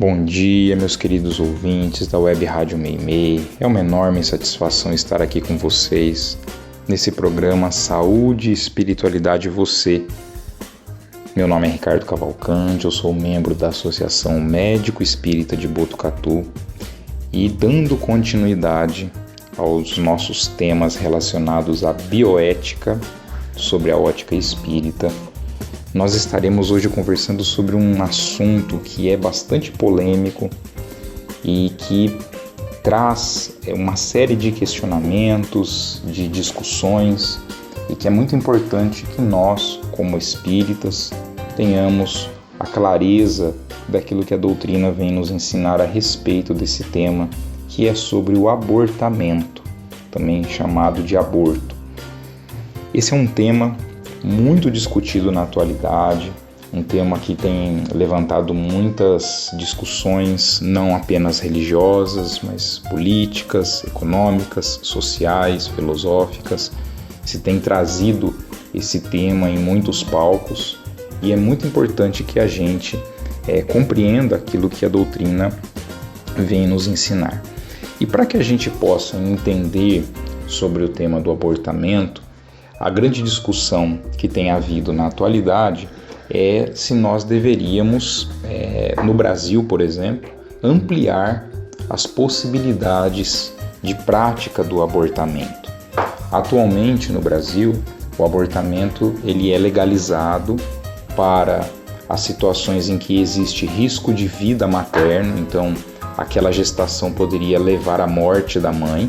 Bom dia, meus queridos ouvintes da Web Rádio Meimei. É uma enorme satisfação estar aqui com vocês nesse programa Saúde e Espiritualidade Você. Meu nome é Ricardo Cavalcante, eu sou membro da Associação Médico Espírita de Botucatu e dando continuidade aos nossos temas relacionados à bioética sobre a ótica espírita, nós estaremos hoje conversando sobre um assunto que é bastante polêmico e que traz uma série de questionamentos, de discussões, e que é muito importante que nós, como espíritas, tenhamos a clareza daquilo que a doutrina vem nos ensinar a respeito desse tema, que é sobre o abortamento, também chamado de aborto. Esse é um tema muito discutido na atualidade, um tema que tem levantado muitas discussões, não apenas religiosas, mas políticas, econômicas, sociais, filosóficas. Se tem trazido esse tema em muitos palcos e é muito importante que a gente compreenda aquilo que a doutrina vem nos ensinar. E para que a gente possa entender sobre o tema do abortamento, a grande discussão que tem havido na atualidade é se nós deveríamos, no Brasil, por exemplo, ampliar as possibilidades de prática do abortamento. Atualmente, no Brasil, o abortamento ele é legalizado para as situações em que existe risco de vida materno, então aquela gestação poderia levar à morte da mãe,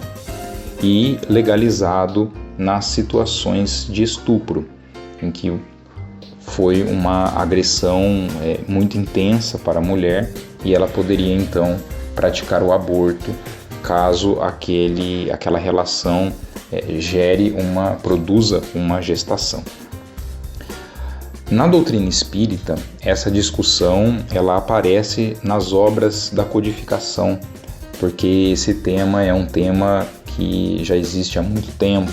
e legalizado nas situações de estupro, em que foi uma agressão muito intensa para a mulher e ela poderia então praticar o aborto caso aquela relação produza uma gestação. Na doutrina espírita, essa discussão ela aparece nas obras da codificação, porque esse tema é um tema que já existe há muito tempo,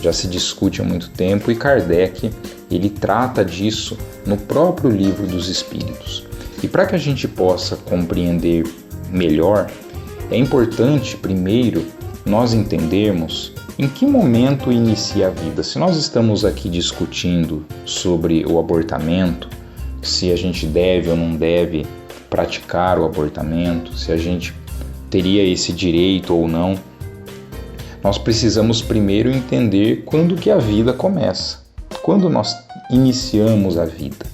já se discute há muito tempo, e Kardec ele trata disso no próprio Livro dos Espíritos. E para que a gente possa compreender melhor, é importante primeiro nós entendermos em que momento inicia a vida. Se nós estamos aqui discutindo sobre o abortamento, se a gente deve ou não deve praticar o abortamento, se a gente teria esse direito ou não, nós precisamos primeiro entender quando que a vida começa, quando nós iniciamos a vida.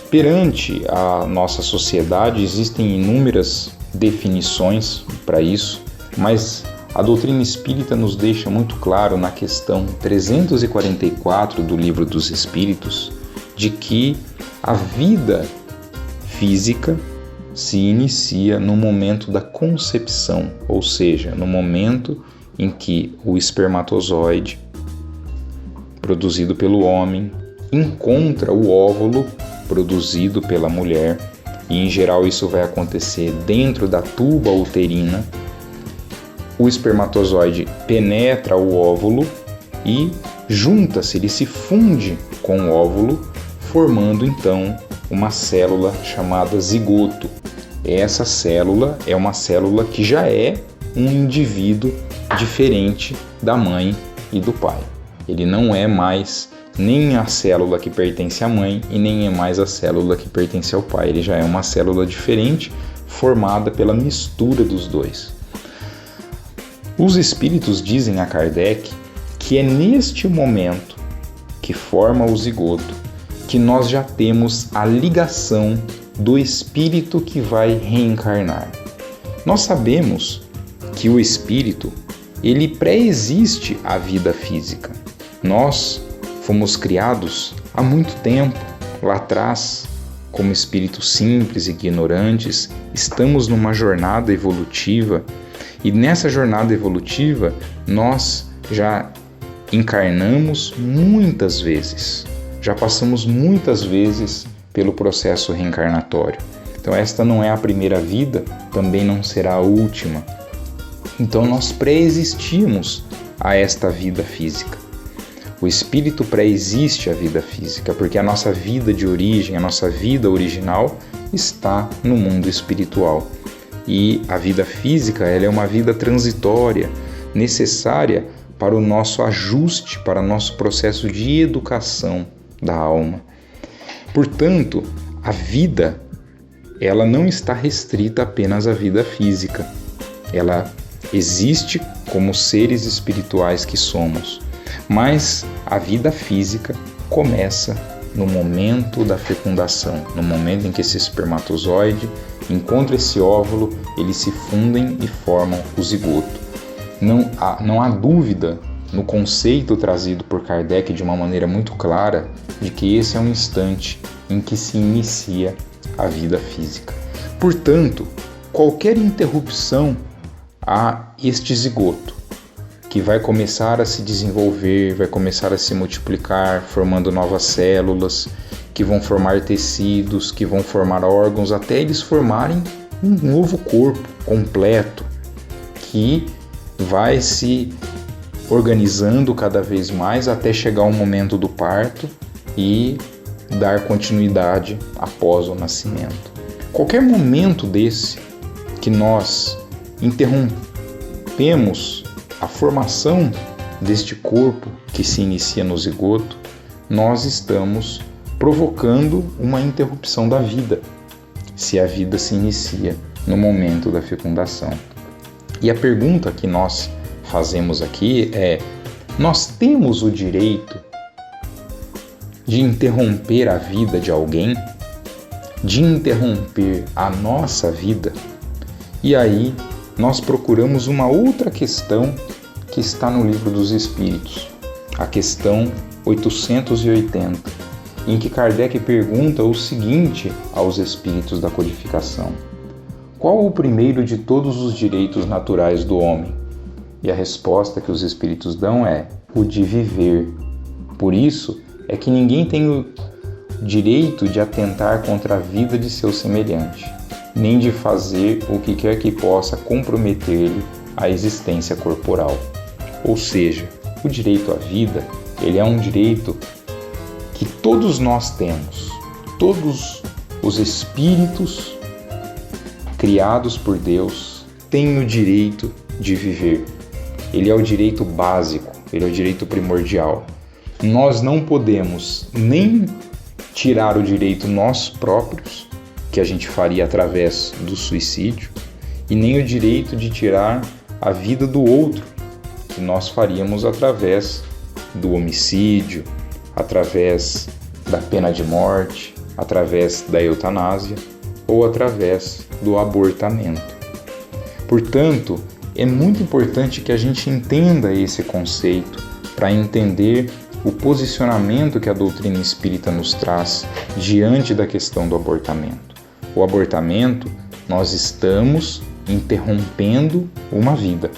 Perante a nossa sociedade existem inúmeras definições para isso, mas a doutrina espírita nos deixa muito claro na questão 344 do Livro dos Espíritos de que a vida física se inicia no momento da concepção, ou seja, no momento em que o espermatozoide, produzido pelo homem, encontra o óvulo produzido pela mulher, e em geral isso vai acontecer dentro da tuba uterina. O espermatozoide penetra o óvulo e junta-se, ele se funde com o óvulo, formando então uma célula chamada zigoto. Essa célula é uma célula que já é um indivíduo diferente da mãe e do pai. Ele não é mais nem a célula que pertence à mãe e nem é mais a célula que pertence ao pai. Ele já é uma célula diferente, formada pela mistura dos dois. Os espíritos dizem a Kardec que é neste momento que forma o zigoto que nós já temos a ligação do espírito que vai reencarnar. Nós sabemos que o espírito, ele pré-existe à vida física. Nós fomos criados há muito tempo, lá atrás, como espíritos simples e ignorantes, estamos numa jornada evolutiva, e nessa jornada evolutiva nós já encarnamos muitas vezes, já passamos muitas vezes pelo processo reencarnatório. Então esta não é a primeira vida, também não será a última. Então nós pré-existimos a esta vida física. O espírito pré-existe à vida física, porque a nossa vida de origem, a nossa vida original, está no mundo espiritual. E a vida física, ela é uma vida transitória, necessária para o nosso ajuste, para o nosso processo de educação da alma. Portanto, a vida, ela não está restrita apenas à vida física. Ela existe como seres espirituais que somos, mas a vida física começa no momento da fecundação, no momento em que esse espermatozoide encontra esse óvulo, eles se fundem e formam o zigoto. Não há dúvida no conceito trazido por Kardec de uma maneira muito clara de que esse é um instante em que se inicia a vida física. Portanto, qualquer interrupção a este zigoto, que vai começar a se desenvolver, vai começar a se multiplicar, formando novas células, que vão formar tecidos, que vão formar órgãos, até eles formarem um novo corpo completo, que vai se organizando cada vez mais até chegar ao momento do parto e dar continuidade após o nascimento. Qualquer momento desse que nós interrompemos a formação deste corpo que se inicia no zigoto, nós estamos provocando uma interrupção da vida, se a vida se inicia no momento da fecundação. E a pergunta que nós fazemos aqui é: nós temos o direito de interromper a vida de alguém? De interromper a nossa vida? E aí nós procuramos uma outra questão que está no Livro dos Espíritos, a questão 880, em que Kardec pergunta o seguinte aos espíritos da codificação: qual o primeiro de todos os direitos naturais do homem? E a resposta que os espíritos dão é o de viver. Por isso é que ninguém tem o direito de atentar contra a vida de seu semelhante, nem de fazer o que quer que possa comprometer-lhe a existência corporal. Ou seja, o direito à vida, ele é um direito que todos nós temos. Todos os espíritos criados por Deus têm o direito de viver. Ele é o direito básico, ele é o direito primordial. Nós não podemos nem tirar o direito nós próprios, que a gente faria através do suicídio, e nem o direito de tirar a vida do outro, que nós faríamos através do homicídio, através da pena de morte, através da eutanásia ou através do abortamento. Portanto, é muito importante que a gente entenda esse conceito para entender o posicionamento que a doutrina espírita nos traz diante da questão do abortamento. O abortamento, nós estamos interrompendo uma vida.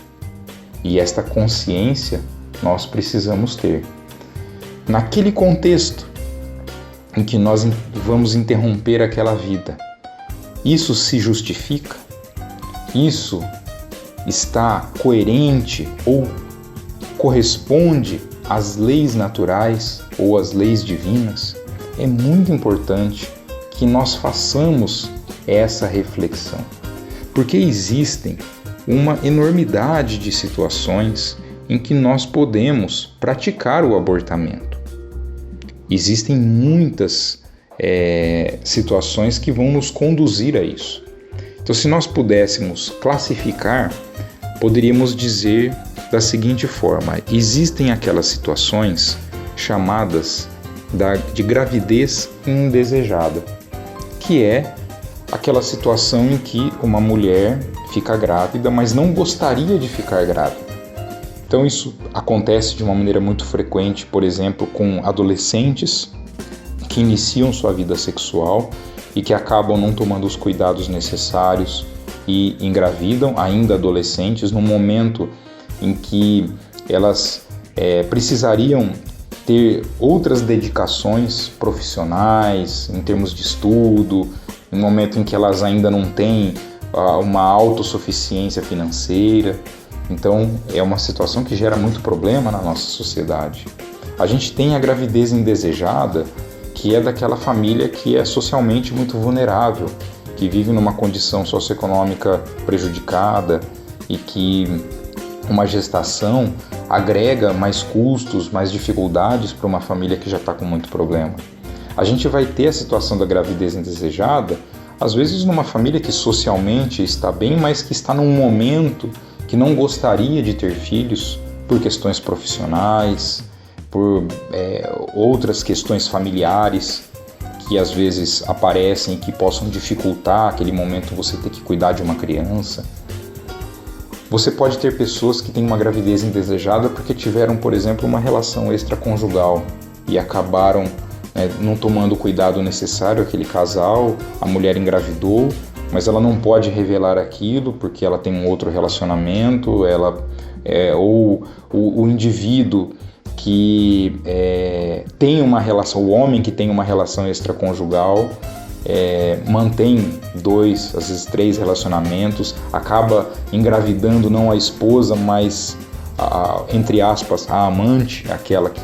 E esta consciência nós precisamos ter. Naquele contexto em que nós vamos interromper aquela vida, isso se justifica? Isso está coerente ou corresponde às leis naturais ou às leis divinas? É muito importante que nós façamos essa reflexão, porque existem uma enormidade de situações em que nós podemos praticar o abortamento. Existem muitas situações que vão nos conduzir a isso. Então, se nós pudéssemos classificar, poderíamos dizer da seguinte forma: existem aquelas situações chamadas de gravidez indesejada, que é aquela situação em que uma mulher fica grávida, mas não gostaria de ficar grávida. Então isso acontece de uma maneira muito frequente, por exemplo, com adolescentes que iniciam sua vida sexual e que acabam não tomando os cuidados necessários e engravidam, ainda adolescentes, no momento em que elas precisariam ter outras dedicações profissionais, em termos de estudo, no momento em que elas ainda não têm uma autossuficiência financeira. Então, é uma situação que gera muito problema na nossa sociedade. A gente tem a gravidez indesejada, que é daquela família que é socialmente muito vulnerável, que vive numa condição socioeconômica prejudicada e que uma gestação agrega mais custos, mais dificuldades para uma família que já está com muito problema. A gente vai ter a situação da gravidez indesejada, às vezes numa família que socialmente está bem, mas que está num momento que não gostaria de ter filhos por questões profissionais, por outras questões familiares que às vezes aparecem e que possam dificultar aquele momento você ter que cuidar de uma criança. Você pode ter pessoas que têm uma gravidez indesejada porque tiveram, por exemplo, uma relação extraconjugal e acabaram não tomando o cuidado necessário, aquele casal, a mulher engravidou, mas ela não pode revelar aquilo porque ela tem um outro relacionamento, ou o indivíduo que tem uma relação, o homem que tem uma relação extraconjugal, mantém 2, às vezes 3 relacionamentos, acaba engravidando não a esposa, mas, entre aspas, a amante, aquela que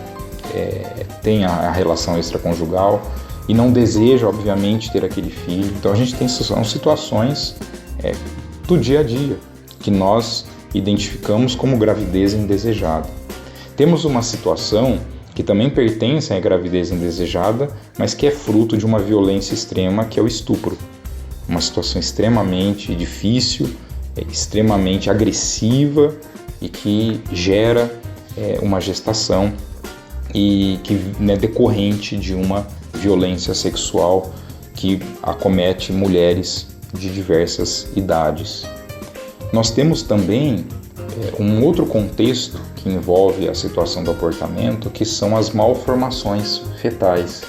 tem a relação extraconjugal e não deseja, obviamente, ter aquele filho. Então a gente tem situações do dia a dia que nós identificamos como gravidez indesejada. Temos uma situação que também pertence à gravidez indesejada, mas que é fruto de uma violência extrema, que é o estupro. Uma situação extremamente difícil, extremamente agressiva e que gera uma gestação e que é decorrente de uma violência sexual que acomete mulheres de diversas idades. Nós temos também um outro contexto que envolve a situação do abortamento, que são as malformações fetais.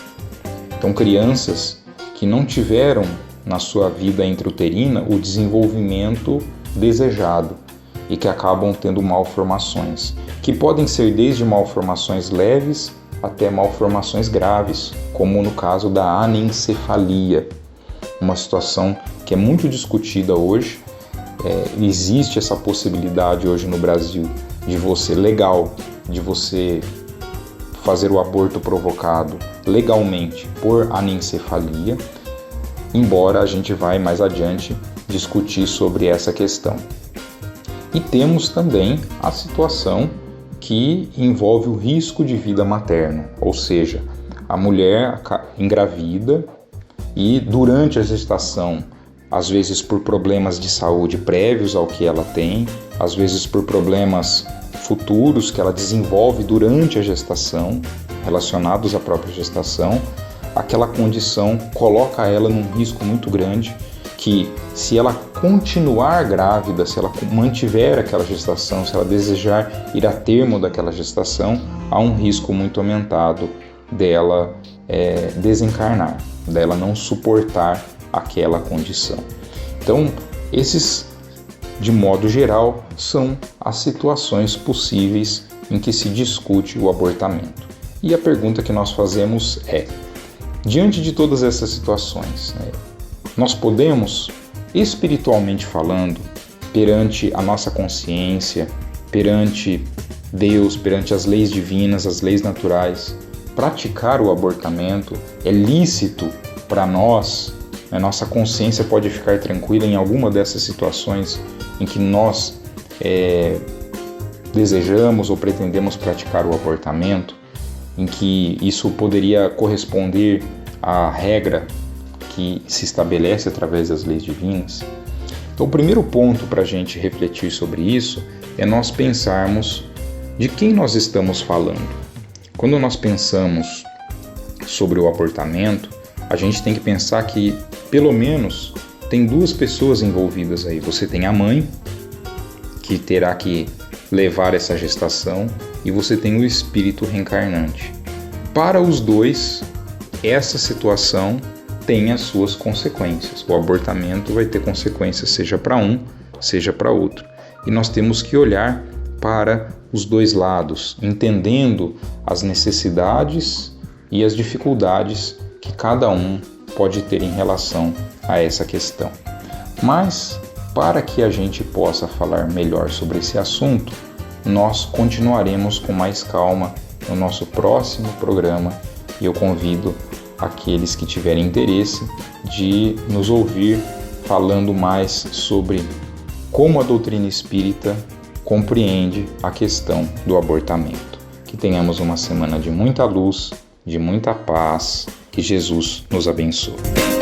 Então, crianças que não tiveram na sua vida intrauterina o desenvolvimento desejado e que acabam tendo malformações, que podem ser desde malformações leves até malformações graves, como no caso da anencefalia, uma situação que é muito discutida hoje. Existe essa possibilidade hoje no Brasil de você fazer o aborto provocado legalmente por anencefalia, embora a gente vai mais adiante discutir sobre essa questão. E temos também a situação que envolve o risco de vida materno, ou seja, a mulher engravida e durante a gestação, às vezes por problemas de saúde prévios ao que ela tem, às vezes por problemas futuros que ela desenvolve durante a gestação, relacionados à própria gestação, aquela condição coloca ela num risco muito grande que, se ela continuar grávida, se ela mantiver aquela gestação, se ela desejar ir a termo daquela gestação, há um risco muito aumentado dela desencarnar, dela não suportar aquela condição. Então, esses, de modo geral, são as situações possíveis em que se discute o abortamento. E a pergunta que nós fazemos é: diante de todas essas situações, nós podemos, espiritualmente falando, perante a nossa consciência, perante Deus, perante as leis divinas, as leis naturais, praticar o abortamento? É lícito para nós? Nossa consciência pode ficar tranquila em alguma dessas situações em que nós desejamos ou pretendemos praticar o abortamento, em que isso poderia corresponder à regra que se estabelece através das leis divinas? Então, o primeiro ponto para a gente refletir sobre isso é nós pensarmos de quem nós estamos falando. Quando nós pensamos sobre o abortamento, a gente tem que pensar que, pelo menos, tem 2 pessoas envolvidas aí. Você tem a mãe, que terá que levar essa gestação, e você tem o espírito reencarnante. Para os 2, essa situação tem as suas consequências. O abortamento vai ter consequências, seja para um, seja para outro. E nós temos que olhar para os 2 lados, entendendo as necessidades e as dificuldades que cada um pode ter em relação a essa questão. Mas, para que a gente possa falar melhor sobre esse assunto, nós continuaremos com mais calma no nosso próximo programa, e eu convido aqueles que tiverem interesse de nos ouvir falando mais sobre como a doutrina espírita compreende a questão do abortamento. Que tenhamos uma semana de muita luz, de muita paz, que Jesus nos abençoe.